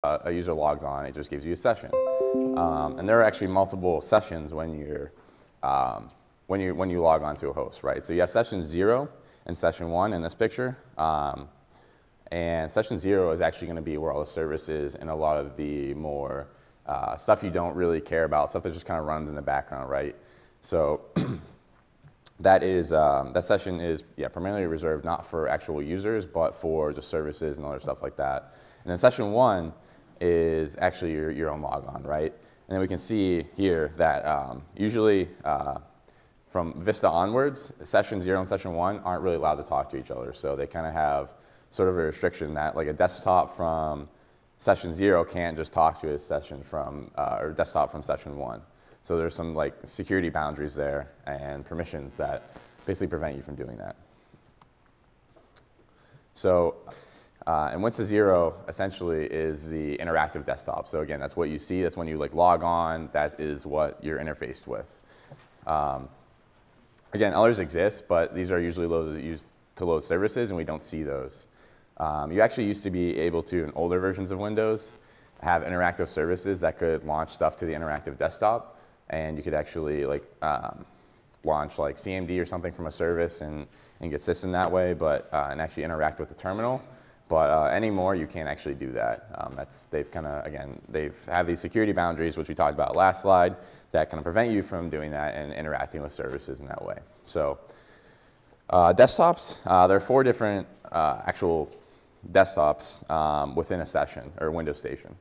a user logs on, it just gives you a session. And there are actually multiple sessions when you log on to a host, right? So you have session 0 and session 1 in this picture. And session 0 is actually going to be where all the services and a lot of the more stuff you don't really care about, stuff that just kind of runs in the background, right? So that session is primarily reserved not for actual users, but for just services and other stuff like that. And then session 1 is actually your own logon, right? And then we can see here that usually from Vista onwards, session 0 and session 1 aren't really allowed to talk to each other. So they kind of have sort of a restriction that like a desktop from session 0 can't just talk to a session from, or desktop from session 1. So there's some like security boundaries there and permissions that basically prevent you from doing that. So, and Windows 0 essentially is the interactive desktop. So again, that's what you see. That's when you like log on. That is what you're interfaced with. Again, others exist, but these are usually used to load services, and we don't see those. You actually used to be able to, in older versions of Windows, have interactive services that could launch stuff to the interactive desktop, and you could actually like launch like CMD or something from a service and get system that way, but and actually interact with the terminal. But anymore, you can't actually do that. They've kind of, again, they've had these security boundaries, which we talked about last slide, that kind of prevent you from doing that and interacting with services in that way. So desktops, there are 4 different actual desktops within a session or Windows station.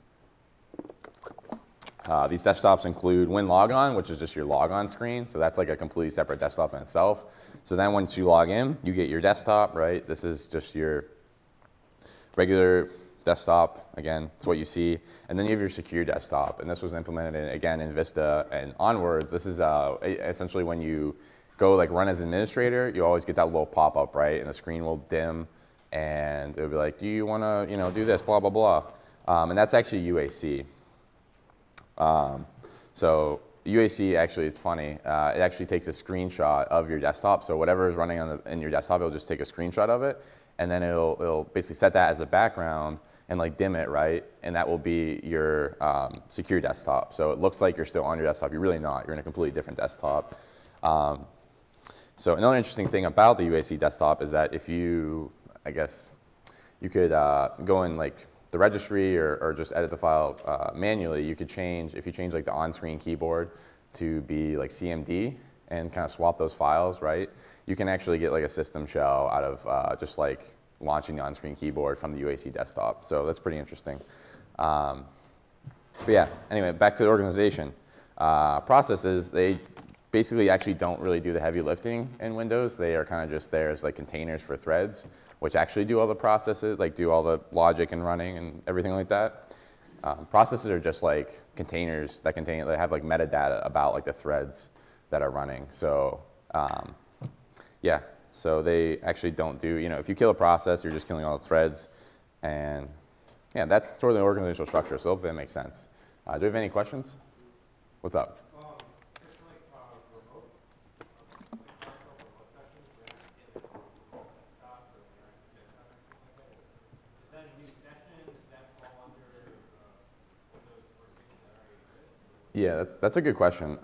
These desktops include WinLogon, which is just your logon screen. So that's like a completely separate desktop in itself. So then once you log in, you get your desktop, right? This is just your regular desktop. Again, it's what you see. And then you have your secure desktop. And this was implemented, again, in Vista and onwards. This is essentially when you go like run as administrator, you always get that little pop-up, right? And the screen will dim. And it'll be like, do you want to do this, blah, blah, blah. And that's actually UAC. So UAC, actually, it's funny. It actually takes a screenshot of your desktop. So whatever is running in your desktop, it'll just take a screenshot of it. And then it'll basically set that as a background and like dim it, right? And that will be your secure desktop. So it looks like you're still on your desktop. You're really not. You're in a completely different desktop. So another interesting thing about the UAC desktop is that if you, I guess, you could go in like the registry or just edit the file manually. You could change, if you change like the on-screen keyboard to be like CMD and kind of swap those files, right? You can actually get like a system shell out of just like launching the on-screen keyboard from the UAC desktop. So that's pretty interesting. But yeah, anyway, back to the organization. Processes, they basically actually don't really do the heavy lifting in Windows. They are kind of just there as like containers for threads, which actually do all the processes, like do all the logic and running and everything like that. Processes are just like containers that have like metadata about like the threads that are running. So yeah, so they actually don't do, if you kill a process, you're just killing all the threads. And yeah, that's sort of the organizational structure. So hopefully that makes sense. Do you have any questions? What's up? Yeah, that's a good question.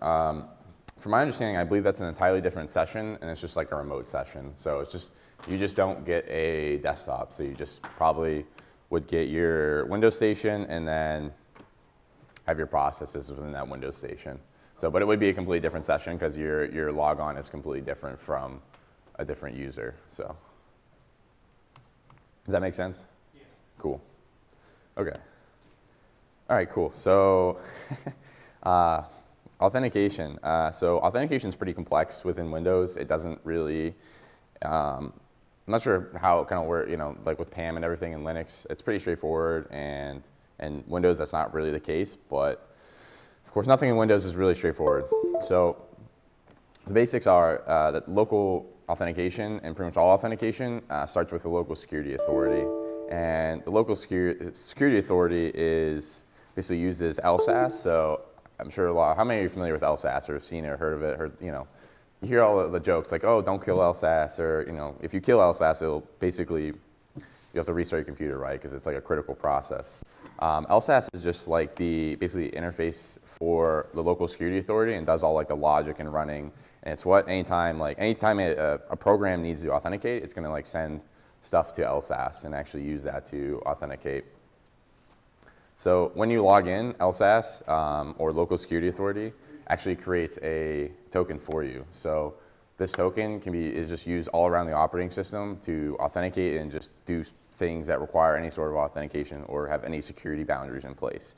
From my understanding, I believe that's an entirely different session, and it's just like a remote session. So it's just, you just don't get a desktop. So you just probably would get your Windows station and then have your processes within that Windows station. So, but it would be a completely different session because your logon is completely different from a different user. So does that make sense? Yeah. Cool. Okay. All right, cool. So authentication. So authentication is pretty complex within Windows. It doesn't really, I'm not sure how it kind of works, like with PAM and everything in Linux, it's pretty straightforward, and Windows, that's not really the case, but of course, nothing in Windows is really straightforward. So the basics are that local authentication, and pretty much all authentication, starts with the local security authority. And the local security authority basically uses LSASS. So I'm sure how many of you are familiar with LSASS or have seen it or heard of it? You hear all the jokes like, oh, don't kill LSASS, or if you kill LSASS, it'll basically you have to restart your computer, right? Because it's like a critical process. LSAS is just like the basically interface for the local security authority and does all like the logic and running. And it's what anytime a program needs to authenticate, it's going to like send stuff to LSAS and actually use that to authenticate. So when you log in, LSAS or local security authority actually creates a token for you. So this token is just used all around the operating system to authenticate and just do things that require any sort of authentication or have any security boundaries in place.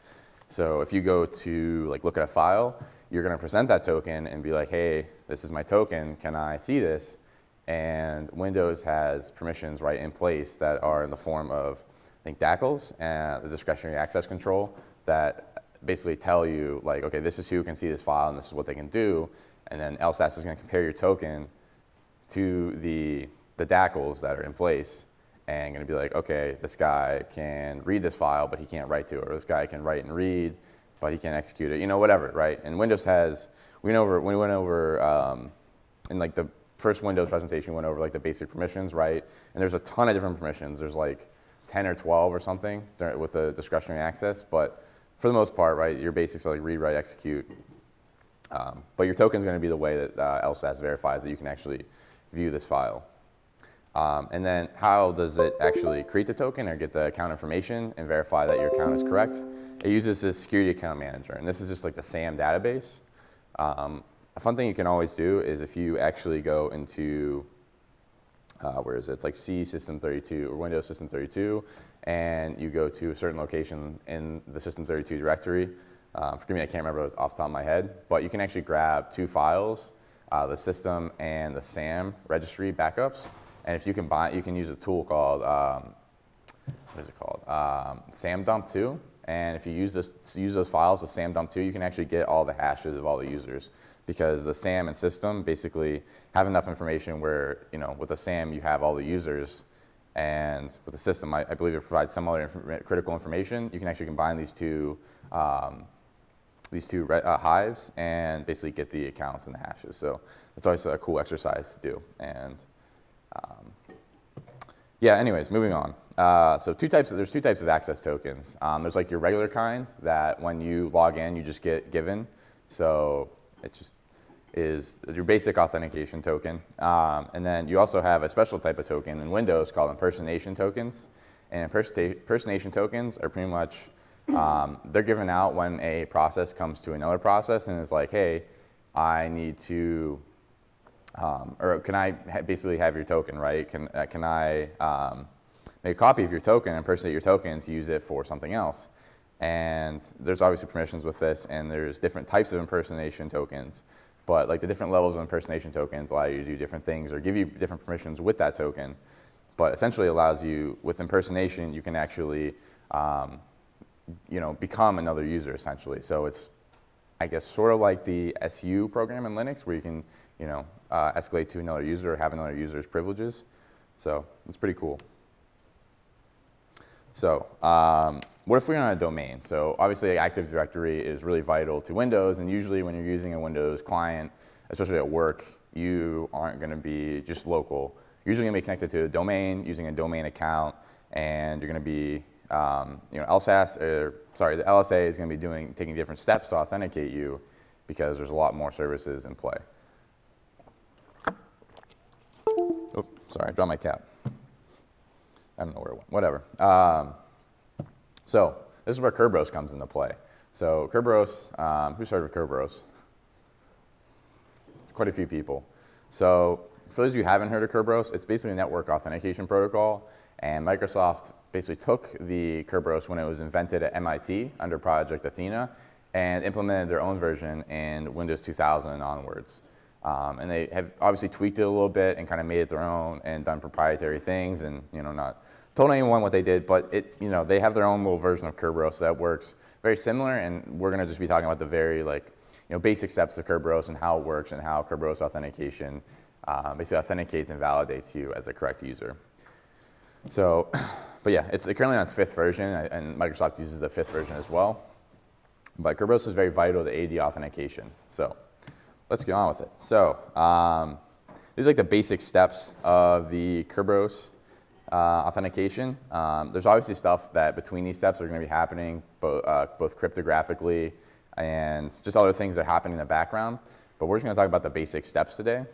So if you go to like look at a file, you're going to present that token and be like, hey, this is my token, can I see this? And Windows has permissions right in place that are in the form of, I think, DACLs and the discretionary access control that basically tell you like, okay, this is who can see this file and this is what they can do. And then LSAS is going to compare your token to the DACLs that are in place and going to be like, okay, this guy can read this file, but he can't write to it. Or this guy can write and read, but he can't execute it. You know, whatever, right? And Windows has, we went over in like the first Windows presentation, we went over like the basic permissions, right? And there's a ton of different permissions. There's like 10 or 12 or something with the discretionary access. But for the most part, right, your basics are like read, write, execute. But your token is going to be the way that LSAS verifies that you can actually view this file. And then how does it actually create the token or get the account information and verify that your account is correct? It uses this security account manager, and this is just like the SAM database. A fun thing you can always do is if you actually go into, where is it? It's like C System 32 or Windows System 32, and you go to a certain location in the System 32 directory. Forgive me, I can't remember off the top of my head, but you can actually grab two files, the system and the SAM registry backups. And if you combine, you can use a tool called, what is it called? SAMDump2. And if you use those files with SAMDump2, you can actually get all the hashes of all the users, because the SAM and system basically have enough information where, you know, with the SAM you have all the users, and with the system, I believe it provides some other critical information. You can actually combine these two hives and basically get the accounts and the hashes. So it's always a cool exercise to do. And yeah, anyways, moving on. So there's two types of access tokens. There's like your regular kind that when you log in, you just get given. So it just is your basic authentication token. And then you also have a special type of token in Windows called impersonation tokens. And impersonation tokens are pretty much, they're given out when a process comes to another process and it's like, hey, I need to, or can I basically have your token, right? Can I make a copy of your token, impersonate your token to use it for something else? And there's obviously permissions with this, and there's different types of impersonation tokens. But like the different levels of impersonation tokens allow you to do different things or give you different permissions with that token. But essentially allows you, with impersonation, you can actually you know, become another user essentially. So it's, I guess, sort of like the SU program in Linux, where you can, you know, escalate to another user or have another user's privileges. So it's pretty cool. So what if we're on a domain? So obviously Active Directory is really vital to Windows, and usually when you're using a Windows client, especially at work, you aren't going to be just local. You're usually going to be connected to a domain using a domain account, and you're going to be, you know, the LSA is going to be taking different steps to authenticate you, because there's a lot more services in play. Oh, sorry, I dropped my cap. I don't know where it went, whatever. So this is where Kerberos comes into play. So Kerberos, who's heard of Kerberos? Quite a few people. So for those of you who haven't heard of Kerberos, it's basically a network authentication protocol, and Microsoft basically took the Kerberos when it was invented at MIT under Project Athena and implemented their own version in Windows 2000 and onwards. And they have obviously tweaked it a little bit and kind of made it their own and done proprietary things, and, you know, not told anyone what they did, but it, you know, they have their own little version of Kerberos that works very similar, and we're going to just be talking about the very, like, you know, basic steps of Kerberos and how it works and how Kerberos authentication basically authenticates and validates you as a correct user. So, but yeah, it's currently on its 5th version, and Microsoft uses the 5th version as well. But Kerberos is very vital to AD authentication. So let's get on with it. So these are like the basic steps of the Kerberos authentication. There's obviously stuff that between these steps are going to be happening, both cryptographically and just other things that are happening in the background. But we're just going to talk about the basic steps today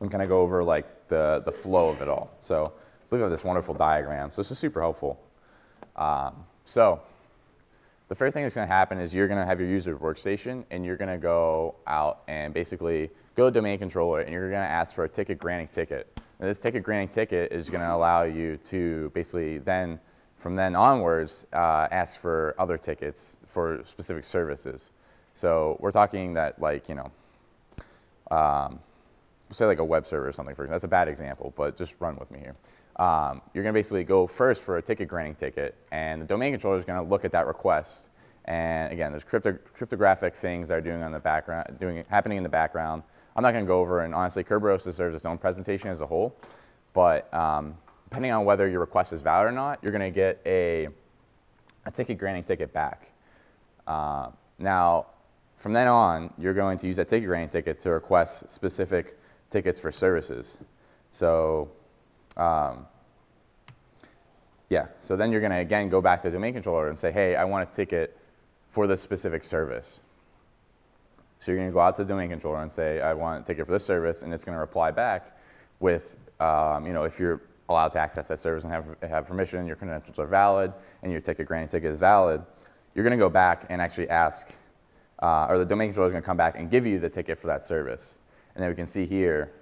and kind of go over like the flow of it all. So I believe I have this wonderful diagram. So this is super helpful. So the first thing that's going to happen is you're going to have your user workstation, and you're going to go out and basically go to domain controller, and you're going to ask for a ticket granting ticket. And this ticket granting ticket is going to allow you to basically then, from then onwards, ask for other tickets for specific services. So we're talking that, like, you know, say like a web server or something. For that's a bad example, but just run with me here. You're going to basically go first for a ticket granting ticket, and the domain controller is going to look at that request. And again, there's cryptographic things that are happening in the background. I'm not going to go over, and honestly, Kerberos deserves its own presentation as a whole. But depending on whether your request is valid or not, you're going to get a ticket granting ticket back. Now, from then on, you're going to use that ticket granting ticket to request specific tickets for services. So yeah, so then you're going to, again, go back to the domain controller and say, hey, I want a ticket for this specific service. So you're going to go out to the domain controller and say, I want a ticket for this service, and it's going to reply back with, you know, if you're allowed to access that service and have permission, your credentials are valid, and your ticket granting ticket is valid, you're going to go back and actually ask, or the domain controller is going to come back and give you the ticket for that service. And then we can see here,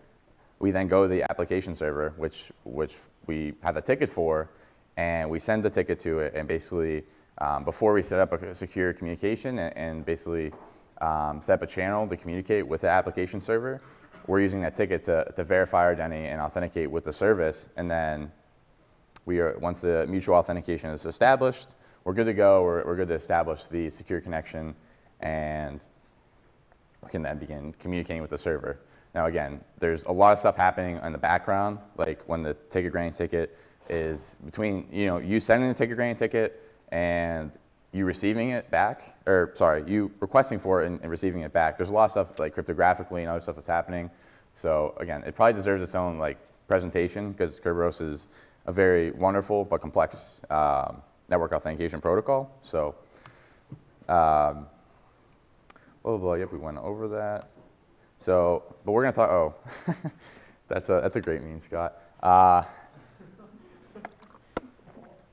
we then go to the application server, which we have the ticket for, and we send the ticket to it. And basically, before we set up a secure communication and basically set up a channel to communicate with the application server, we're using that ticket to verify our identity and authenticate with the service. And then once the mutual authentication is established, we're good to go. We're good to establish the secure connection, and we can then begin communicating with the server. Now again, there's a lot of stuff happening in the background, like when the ticket granting ticket is between, you know, you sending the ticket granting ticket and you receiving it back, or sorry, you requesting for it and receiving it back. There's a lot of stuff like cryptographically and other stuff that's happening. So again, it probably deserves its own like presentation because Kerberos is a very wonderful but complex network authentication protocol. So, blah, blah, blah, yep, we went over that. So, but we're going to talk, oh, that's a great meme, Scott.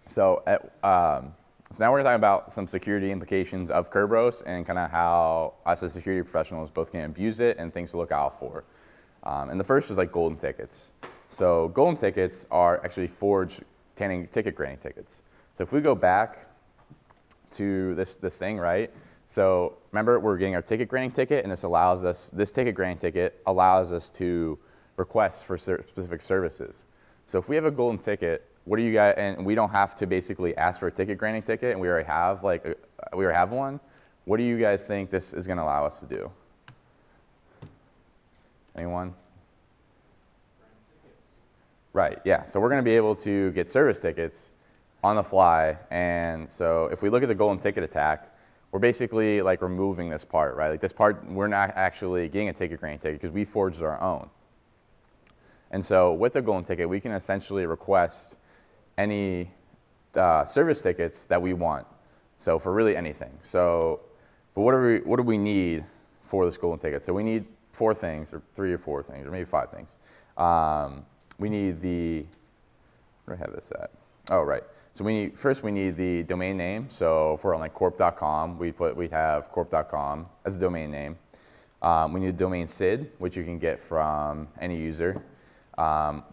So now we're going to talk about some security implications of Kerberos and kind of how us as security professionals both can abuse it and things to look out for. And the first is like golden tickets. So golden tickets are actually forged ticket granting tickets. So if we go back to this thing, right? So remember, we're getting our ticket granting ticket, and this ticket granting ticket allows us to request for specific services. So if we have a golden ticket, what do you guys, and we don't have to basically ask for a ticket granting ticket, and we already have one, what do you guys think this is going to allow us to do? Anyone? Right, yeah. So we're going to be able to get service tickets on the fly, and so if we look at the golden ticket attack, we're basically like removing this part, right? Like this part, we're not actually getting a ticket granting ticket because we forged our own. And so with the golden ticket, we can essentially request any service tickets that we want. So for really anything. So, but what do we need for this golden ticket? So we need 4 things, or 3 or 4 things, or maybe 5 things. We need where do I have this at? Oh, right. So first we need the domain name. So if we're on like corp.com, we have corp.com as a domain name. We need a domain SID, which you can get from any user.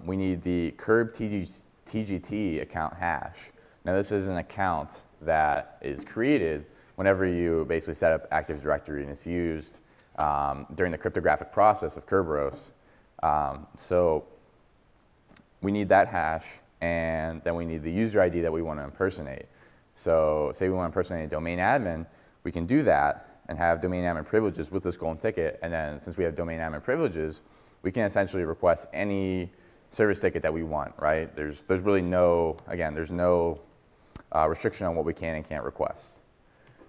We need the TGT account hash. Now this is an account that is created whenever you basically set up Active Directory, and it's used during the cryptographic process of Kerberos. So we need that hash. And then we need the user ID that we want to impersonate. So say we want to impersonate a domain admin, we can do that and have domain admin privileges with this golden ticket. And then since we have domain admin privileges, we can essentially request any service ticket that we want, right? There's really no, again, there's no restriction on what we can and can't request.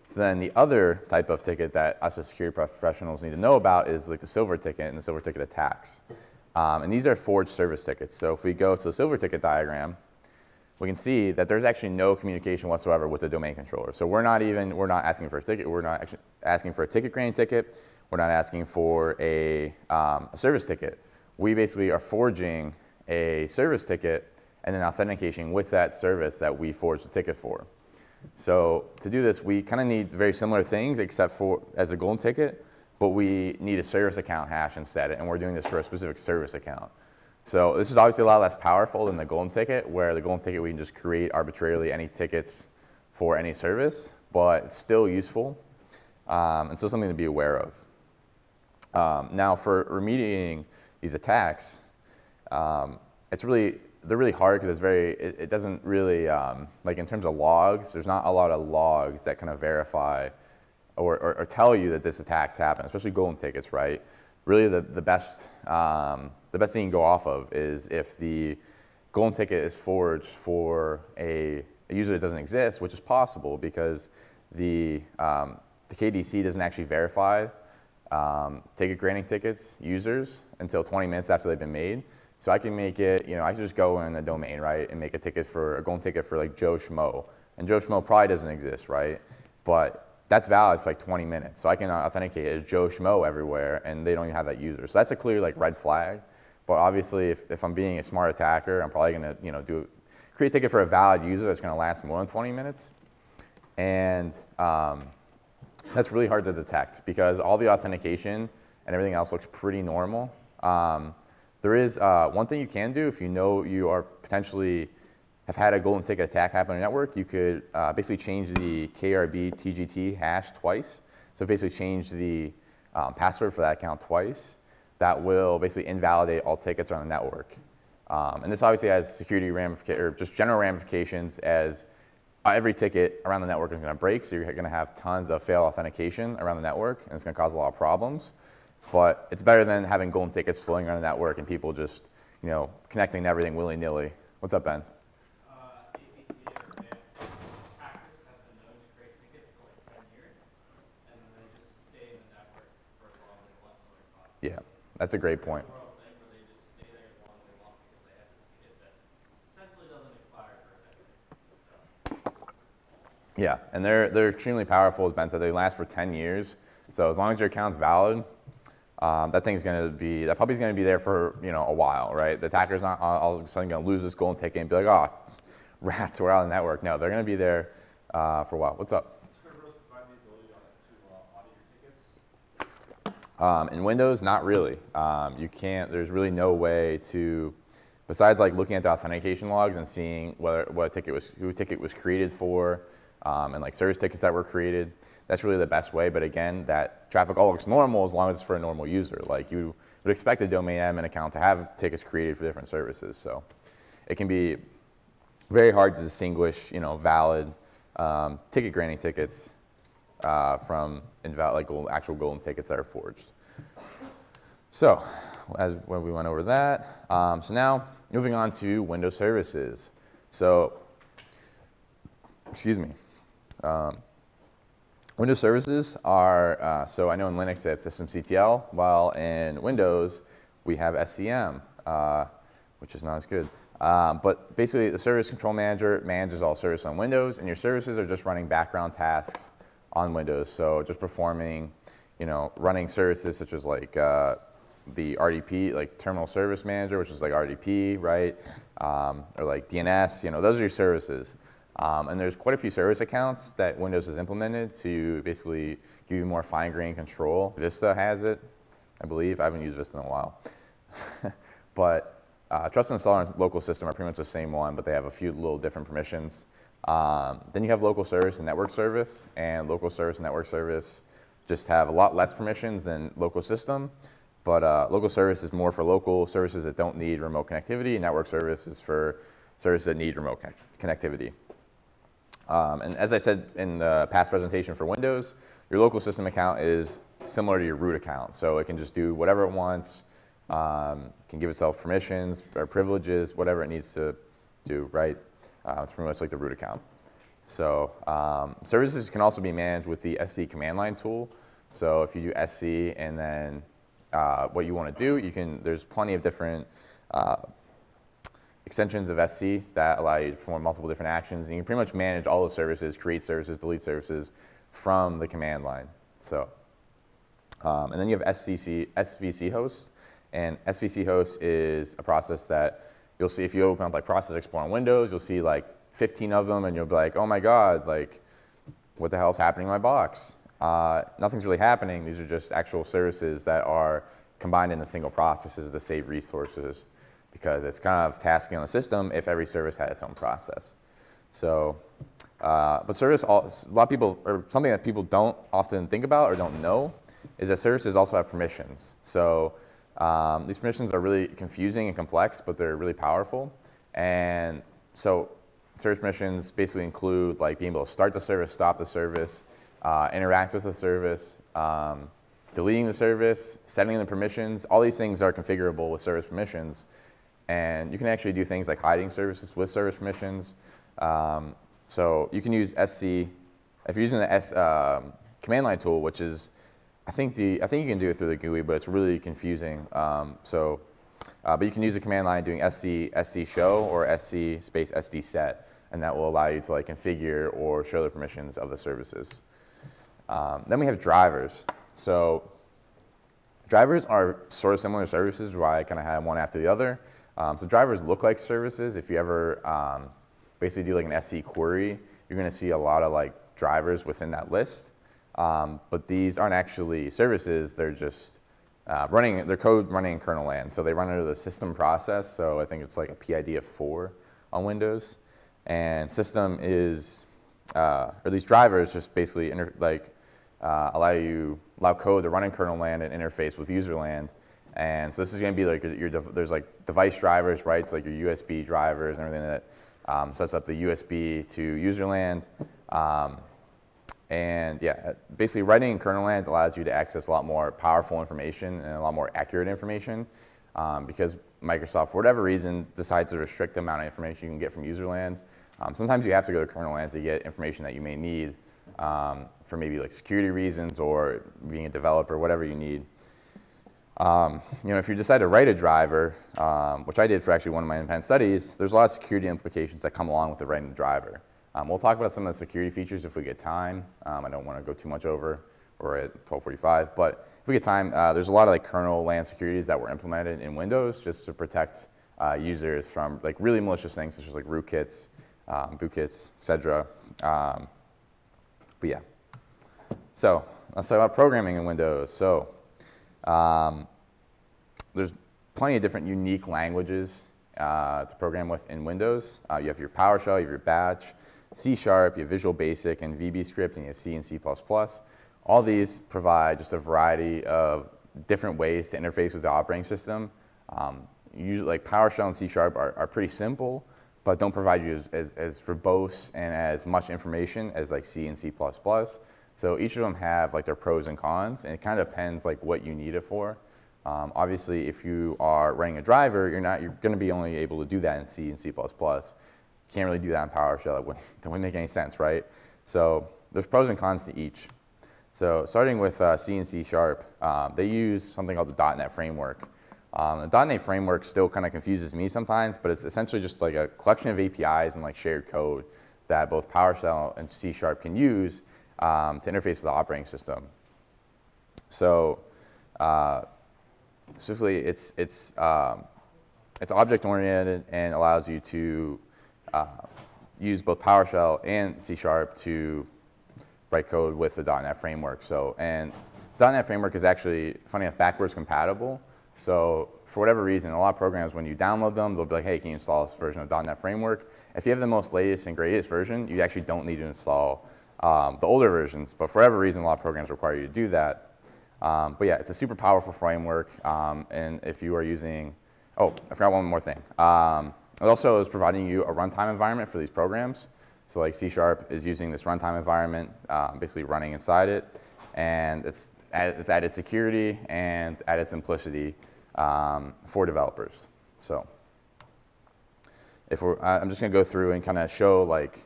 So then the other type of ticket that us as security professionals need to know about is like the silver ticket and the silver ticket attacks. And these are forged service tickets. So if we go to the silver ticket diagram, we can see that there's actually no communication whatsoever with the domain controller. So we're not asking for a ticket. We're not actually asking for a ticket granting ticket. We're not asking for a service ticket. We basically are forging a service ticket and then authentication with that service that we forged the ticket for. So to do this, we kind of need very similar things except for as a golden ticket, but we need a service account hash instead, and we're doing this for a specific service account. So this is obviously a lot less powerful than the golden ticket, where the golden ticket we can just create arbitrarily any tickets for any service, but it's still useful and still something to be aware of. Now for remediating these attacks, they're really hard because it doesn't really, like in terms of logs, there's not a lot of logs that kind of verify or tell you that this attack's happened, especially golden tickets, right? Really the best thing you can go off of is if the golden ticket is forged for a user that doesn't exist, which is possible because the KDC doesn't actually verify ticket granting tickets users until 20 minutes after they've been made. So I can make it, I can just go in the domain, right, and make a golden ticket for like Joe Schmo. And Joe Schmo probably doesn't exist, right? But that's valid for like 20 minutes. So I can authenticate it as Joe Schmo everywhere, and they don't even have that user. So that's a clear like red flag. But obviously, if I'm being a smart attacker, I'm probably gonna create a ticket for a valid user that's gonna last more than 20 minutes. And that's really hard to detect because all the authentication and everything else looks pretty normal. There is one thing you can do if you know you are potentially have had a golden ticket attack happen on your network. You could basically change the KRB TGT hash twice. So basically change the password for that account twice. That will basically invalidate all tickets on the network. And this obviously has security ramifications, or just general ramifications, as every ticket around the network is going to break. So you're going to have tons of failed authentication around the network, and it's going to cause a lot of problems. But it's better than having golden tickets floating around the network and people just, connecting to everything willy-nilly. What's up, Ben? Hackers have been known to create tickets for like 10 years, and then they just stay in the network for as long as they want to learn about. Yeah, that's a great point. Where they just stay there as long as they want because they have this ticket that essentially doesn't expire for a decade. So. Yeah, and they're extremely powerful, as Ben said. They last for 10 years. So as long as your account's valid, that puppy's going to be there for a while, right? The attacker's not all of a sudden going to lose this golden ticket and be like, oh, rats, we're out of the network. No, they're going to be there for a while. What's up? Does Kerberos provide the ability to audit your tickets? In Windows, not really. You can't. There's really no way to, besides like looking at the authentication logs and seeing who a ticket was created for, and like service tickets that were created. That's really the best way, but again, that traffic all looks normal as long as it's for a normal user. Like you would expect a domain admin account to have tickets created for different services. So it can be very hard to distinguish, valid ticket granting tickets from invalid, like actual golden tickets that are forged. So when we went over that, so now moving on to Windows services. So, excuse me. Windows services are, so I know in Linux they have systemctl, while in Windows we have SCM, which is not as good. But basically the service control manager manages all services on Windows, and your services are just running background tasks on Windows. So just performing, running services such as like the RDP, like Terminal Service Manager, which is like RDP, right? Or like DNS, those are your services. And there's quite a few service accounts that Windows has implemented to basically give you more fine-grained control. Vista has it, I believe. I haven't used Vista in a while. But Trust Installer and Local System are pretty much the same one, but they have a few little different permissions. Then you have Local Service and Network Service, and Local Service and Network Service just have a lot less permissions than Local System. But Local Service is more for local services that don't need remote connectivity, and Network Service is for services that need remote connectivity. And as I said in the past presentation for Windows, your local system account is similar to your root account. So it can just do whatever it wants, can give itself permissions or privileges, whatever it needs to do, right? It's pretty much like the root account. So services can also be managed with the SC command line tool. So if you do SC and then what you want to do. There's plenty of different extensions of SC that allow you to perform multiple different actions, and you can pretty much manage all the services, create services, delete services from the command line. So, and then you have SVC host, and SVC host is a process that you'll see if you open up like Process Explorer on Windows, you'll see like 15 of them, and you'll be like, oh my God, like what the hell's happening in my box? Nothing's really happening. These are just actual services that are combined into single processes to save resources, because it's kind of tasking on the system if every service had its own process. So, but service, a lot of people, or something that people don't often think about or don't know, is that services also have permissions. So these permissions are really confusing and complex, but they're really powerful. And so service permissions basically include like being able to start the service, stop the service, interact with the service, deleting the service, setting the permissions. All these things are configurable with service permissions. And you can actually do things like hiding services with service permissions. So you can use SC, if you're using the command line tool, which is, I think you can do it through the GUI, but it's really confusing. But you can use the command line doing sc show or sc space sd set, and that will allow you to like configure or show the permissions of the services. Then we have drivers. So drivers are sort of similar to services, why I kind of have one after the other. So drivers look like services. If you ever basically do like an SC query, you're going to see a lot of like drivers within that list. But these aren't actually services. They're just their code running in kernel land. So they run under the system process. So I think it's like a PID of 4 on Windows. And system is, or these drivers just basically allow code to run in kernel land and interface with user land. And so this is going to be like there's like device drivers, right? It's like your USB drivers and everything that sets up the USB to user land. And yeah, basically writing in kernel land allows you to access a lot more powerful information and a lot more accurate information, because Microsoft, for whatever reason, decides to restrict the amount of information you can get from user land. Sometimes you have to go to kernel land to get information that you may need for maybe like security reasons or being a developer, whatever you need. If you decide to write a driver, which I did for actually one of my independent studies, there's a lot of security implications that come along with the writing the driver. We'll talk about some of the security features if we get time. I don't want to go too much over. We're at 12:45, but if we get time, there's a lot of like kernel land securities that were implemented in Windows just to protect users from like really malicious things such as like rootkits, bootkits, etc. But yeah. So let's talk about programming in Windows. So there's plenty of different unique languages to program with in Windows. You have your PowerShell, you have your Batch, C#, you have Visual Basic and VBScript, and you have C and C++. All these provide just a variety of different ways to interface with the operating system. Usually, like PowerShell and C# are pretty simple, but don't provide you as verbose and as much information as like C and C++. So each of them have like their pros and cons, and it kind of depends like what you need it for. Obviously, if you are writing a driver, you're going to be only able to do that in C and C++. You can't really do that in PowerShell. That wouldn't make any sense, right? So there's pros and cons to each. So starting with C and C#, they use something called the .NET framework. The .NET framework still kind of confuses me sometimes, but it's essentially just like a collection of APIs and like shared code that both PowerShell and C# can use to interface with the operating system. So specifically, it's object-oriented and allows you to use both PowerShell and C# to write code with the .NET framework. So, and the .NET framework is actually, funny enough, backwards compatible. So for whatever reason, a lot of programs, when you download them, they'll be like, hey, can you install this version of .NET framework? If you have the most latest and greatest version, you actually don't need to install the older versions. But for whatever reason, a lot of programs require you to do that. But yeah, it's a super powerful framework. And if you are using, oh, I forgot one more thing. It also is providing you a runtime environment for these programs. So like C# is using this runtime environment, basically running inside it. And it's added security and added simplicity for developers. So I'm just going to go through and kind of show like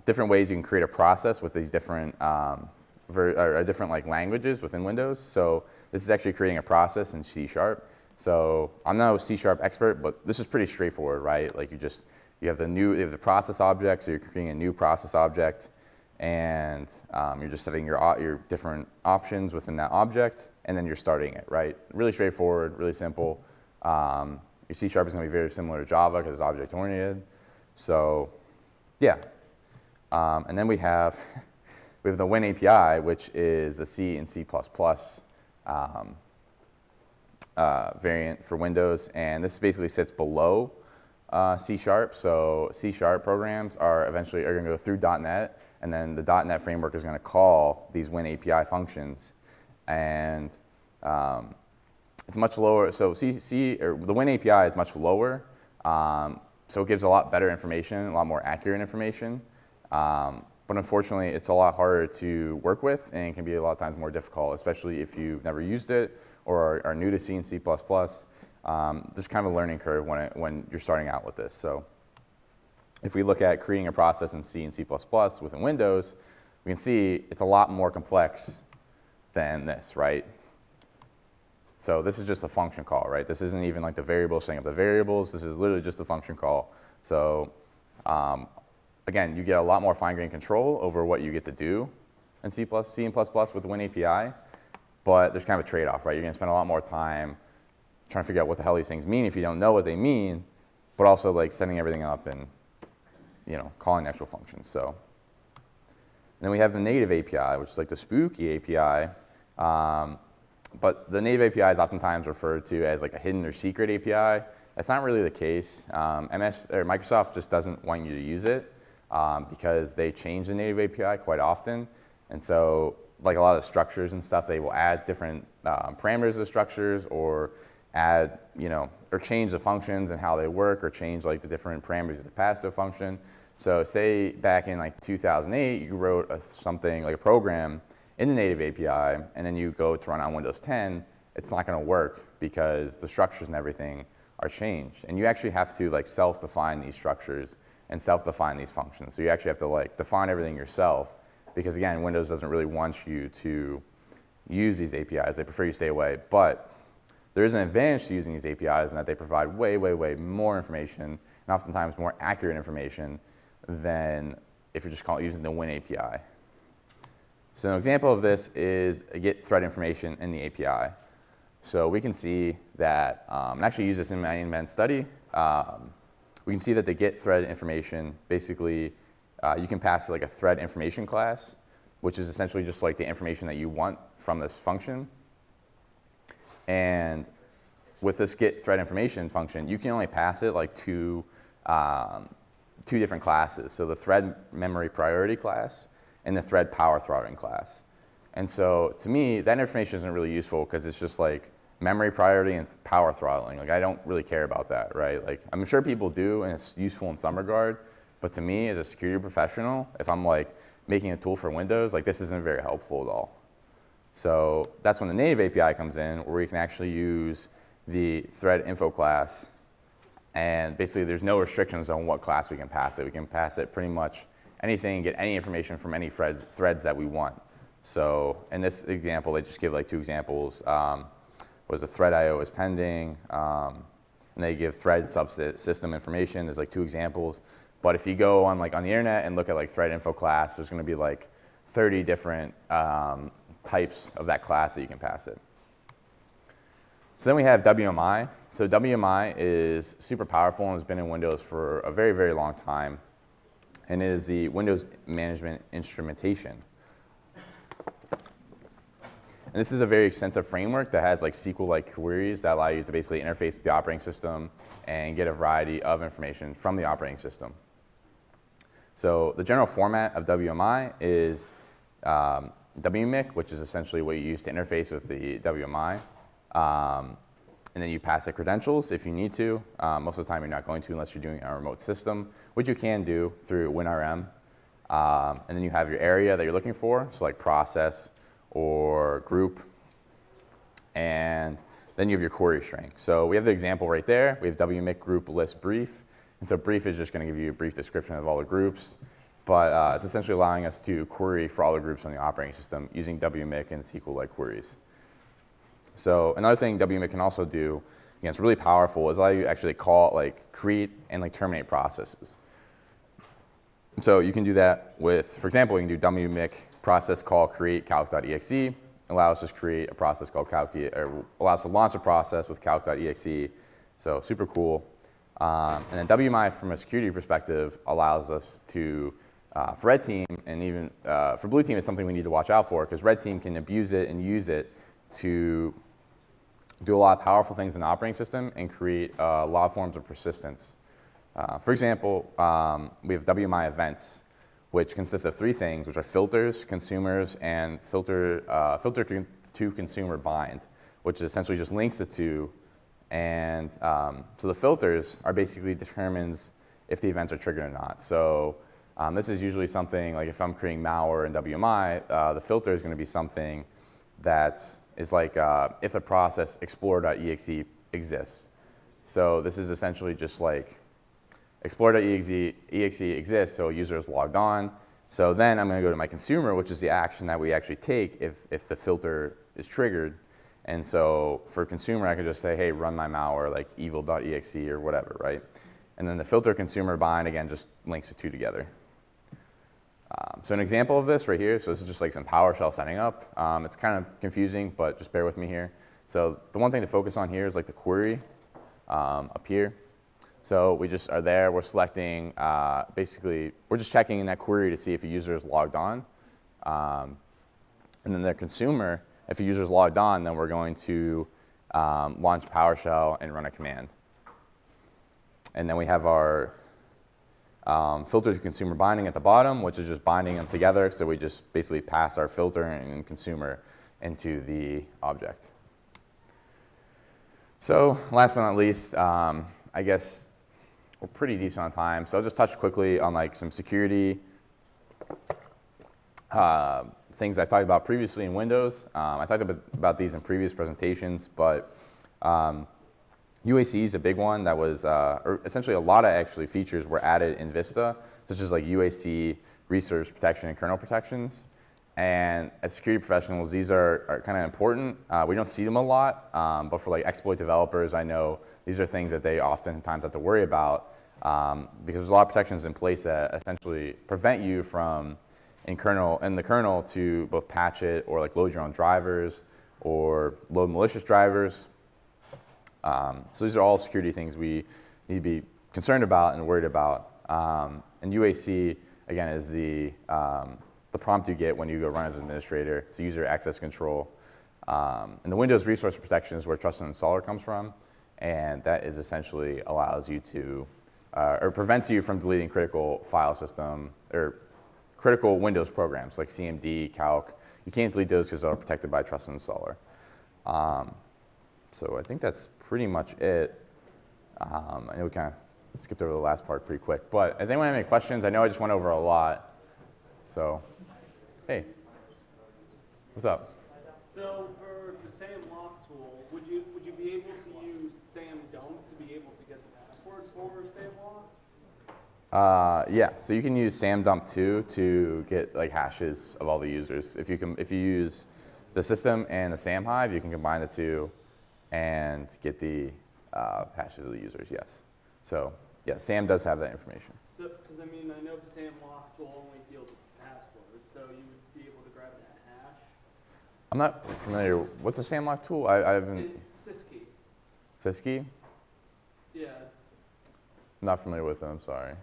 different ways you can create a process with these different different like languages within Windows. So this is actually creating a process in C#. So I'm no C# expert, but this is pretty straightforward, right? Like you have the process object, so you're creating a new process object, and you're just setting your different options within that object, and then you're starting it, right? Really straightforward, really simple. Your C# is going to be very similar to Java because it's object-oriented. So yeah. And then we have the Win API, which is a C and C++ variant for Windows, and this basically sits below C#. So C# programs are going to go through .NET, and then the .NET framework is going to call these Win API functions, and it's much lower. So the Win API is much lower, so it gives a lot better information, a lot more accurate information. But unfortunately, it's a lot harder to work with, and it can be a lot of times more difficult, especially if you've never used it or are new to C and C++. There's kind of a learning curve when you're starting out with this. So if we look at creating a process in C and C++ within Windows, we can see it's a lot more complex than this, right? So this is just a function call, right? This isn't even like the variables, setting up the variables. This is literally just a function call. So again, you get a lot more fine-grained control over what you get to do in C and with the Win API, but there's kind of a trade-off, right? You're going to spend a lot more time trying to figure out what the hell these things mean if you don't know what they mean, but also like setting everything up and calling the actual functions. So and then we have the native API, which is like the spooky API, but the native API is oftentimes referred to as like a hidden or secret API. That's not really the case. Microsoft just doesn't want you to use it. Because they change the native API quite often. And so like a lot of structures and stuff, they will add different parameters to the structures, or add, or change the functions and how they work, or change like the different parameters to pass to a function. So say back in like 2008, you wrote something like a program in the native API, and then you go to run on Windows 10, it's not going to work because the structures and everything are changed. And you actually have to like self-define these structures and self-define these functions. So you actually have to like define everything yourself, because again, Windows doesn't really want you to use these APIs. They prefer you stay away. But there is an advantage to using these APIs in that they provide way, way, way more information, and oftentimes more accurate information than if you're just using the Win API. So an example of this is a get thread information in the API. So we can see that, and actually use this in my in-men study, we can see that the get thread information, basically, you can pass like a thread information class, which is essentially just like the information that you want from this function. And with this get thread information function, you can only pass it like two different classes. So the thread memory priority class and the thread power throttling class. And so to me, that information isn't really useful because it's just like memory priority and power throttling. Like I don't really care about that, right? Like I'm sure people do, and it's useful in some regard. But to me, as a security professional, if I'm like making a tool for Windows, like this isn't very helpful at all. So that's when the native API comes in, where we can actually use the thread info class, and basically there's no restrictions on what class we can pass it. We can pass it pretty much anything, get any information from any threads that we want. So in this example, they just give like two examples. Was a thread IO is pending, and they give thread subsystem information. There's like two examples. But if you go on like on the internet and look at like thread info class, there's going to be like 30 different types of that class that you can pass it. So then we have WMI. So WMI is super powerful and has been in Windows for a very, very long time, and it is the Windows Management Instrumentation. And this is a very extensive framework that has like SQL-like queries that allow you to basically interface with the operating system and get a variety of information from the operating system. So the general format of WMI is WMIC, which is essentially what you use to interface with the WMI. And then you pass it credentials if you need to. Most of the time you're not going to unless you're doing a remote system, which you can do through WinRM. And then you have your area that you're looking for, so like process or group. And then you have your query string. So we have the example right there. We have WMIC group list brief. And so brief is just going to give you a brief description of all the groups. but it's essentially allowing us to query for all the groups on the operating system using WMIC and SQL-like queries. So another thing WMIC can also do, again, it's really powerful, is allow you to actually call, like, create and like terminate processes. And so you can do that with, for example, you can do WMIC process call create calc.exe, allows us to create a process called or allows us to launch a process with calc.exe. So super cool. And then WMI from a security perspective allows us to, for red team and even for blue team, it's something we need to watch out for because red team can abuse it and use it to do a lot of powerful things in the operating system and create a lot of forms of persistence. For example, we have WMI events, which consists of three things, which are filters, consumers, and filter to consumer bind, which essentially just links the two. And so the filters are basically determines if the events are triggered or not. So this is usually something like if I'm creating malware in WMI, the filter is going to be something that is like if the process explorer.exe exists. So this is essentially just like explorer.exe exists, so a user is logged on. So then I'm going to go to my consumer, which is the action that we actually take if the filter is triggered. And so for consumer, I could just say, hey, run my malware like evil.exe or whatever, right? And then the filter consumer bind, again, just links the two together. So an example of this right here, so this is just like some PowerShell setting up. It's kind of confusing, but just bear with me here. So the one thing to focus on here is like the query up here. So we just are there, we're selecting, basically, we're just checking in that query to see if a user is logged on. And then the consumer, if a user is logged on, then we're going to launch PowerShell and run a command. And then we have our filter to consumer binding at the bottom, which is just binding them together. So we just basically pass our filter and consumer into the object. So last but not least, I guess we're pretty decent on time. So I'll just touch quickly on like some security things I've talked about previously in Windows. I talked about these in previous presentations, but UAC is a big one that was, or essentially a lot of actually features were added in Vista, such as like UAC, resource protection, and kernel protections. And as security professionals, these are kind of important. We don't see them a lot, but for like exploit developers, I know these are things that they oftentimes have to worry about because there's a lot of protections in place that essentially prevent you from in the kernel to both patch it or like load your own drivers or load malicious drivers. So these are all security things we need to be concerned about and worried about. And UAC, again, is the prompt you get when you go run as an administrator. It's user access control. And the Windows resource protection is where trusted installer comes from. And that is essentially allows you to, or prevents you from deleting critical file system or critical Windows programs like CMD, Calc. You can't delete those because they're protected by trusted installer. So I think that's pretty much it. I know we kind of skipped over the last part pretty quick, but does anyone have any questions? I know I just went over a lot. So, hey, what's up? So for the SAM lock tool, would you be able to use SAM dump to be able to get the password for SAM lock? Yeah, so you can use SAM dump 2 to get like hashes of all the users. If you use the system and the SAM hive, you can combine the two and get the hashes of the users, yes. So yeah, SAM does have that information. So, because I mean, I know the SAM lock tool only deals with the password, so you would be able to grab that hash. I'm not familiar. What's a SAM lock tool? I haven't. Siski. Siski? Yeah. I'm not familiar with them, I'm sorry.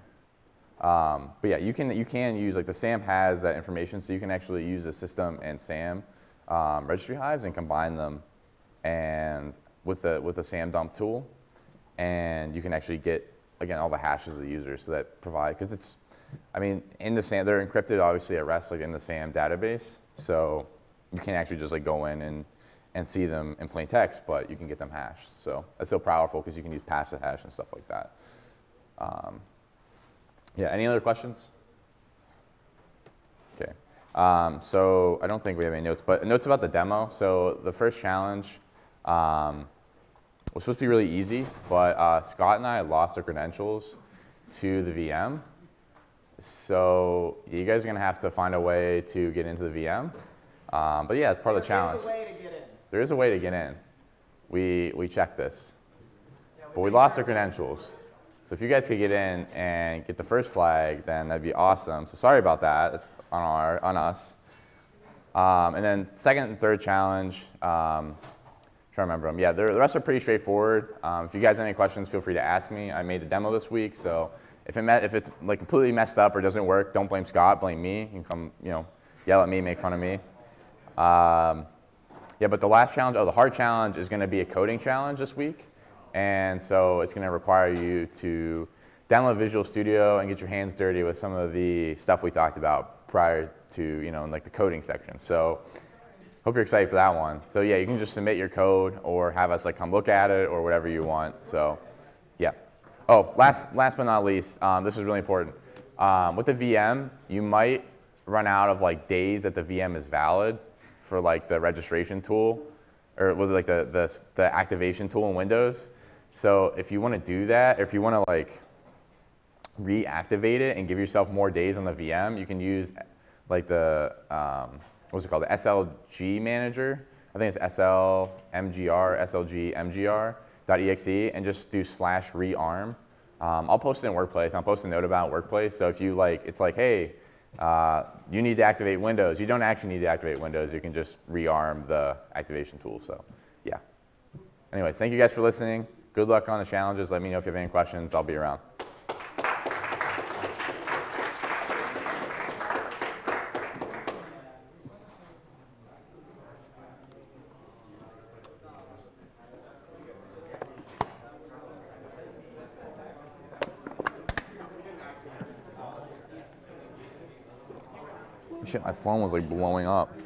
But yeah, you can use, like the SAM has that information, so you can actually use the system and SAM registry hives and combine them and with the SAM dump tool, and you can actually get, again, all the hashes of the users so that provide, because it's, I mean, in the SAM, they're encrypted obviously at rest, like in the SAM database, so you can't actually just like go in and see them in plain text, but you can get them hashed. So that's still powerful because you can use passive hash and stuff like that. Yeah, any other questions? Okay, so I don't think we have any notes, but notes about the demo. So the first challenge was supposed to be really easy, but Scott and I lost our credentials to the VM, So you guys are gonna have to find a way to get into the VM. But yeah, it's part of the challenge. There is a way to get in. There is a way to get in. We checked this, but we lost our credentials. So if you guys could get in and get the first flag, then that'd be awesome. So sorry about that. It's on us. And then second and third challenge. Trying to remember them. Yeah, the rest are pretty straightforward. If you guys have any questions, feel free to ask me. I made a demo this week, so if it's like completely messed up or doesn't work, don't blame Scott, blame me. You can come, yell at me, make fun of me. Yeah, but the last challenge, the hard challenge is going to be a coding challenge this week, and so it's going to require you to download Visual Studio and get your hands dirty with some of the stuff we talked about prior to, in like the coding section. So hope you're excited for that one. So yeah, you can just submit your code or have us like come look at it or whatever you want. So yeah. Oh, last but not least, this is really important. With the VM, you might run out of like days that the VM is valid for like the registration tool or with like the activation tool in Windows. So if you want to do that, or if you want to like reactivate it and give yourself more days on the VM, you can use like the what's it called, the SLG manager. I think it's slgmgr.exe, and just do /rearm. I'll post it in Workplace. I'll post a note about Workplace. So if you like, it's like, hey, you need to activate Windows. You don't actually need to activate Windows. You can just rearm the activation tool. So yeah. Anyways, thank you guys for listening. Good luck on the challenges. Let me know if you have any questions. I'll be around. Shit, my phone was like blowing up.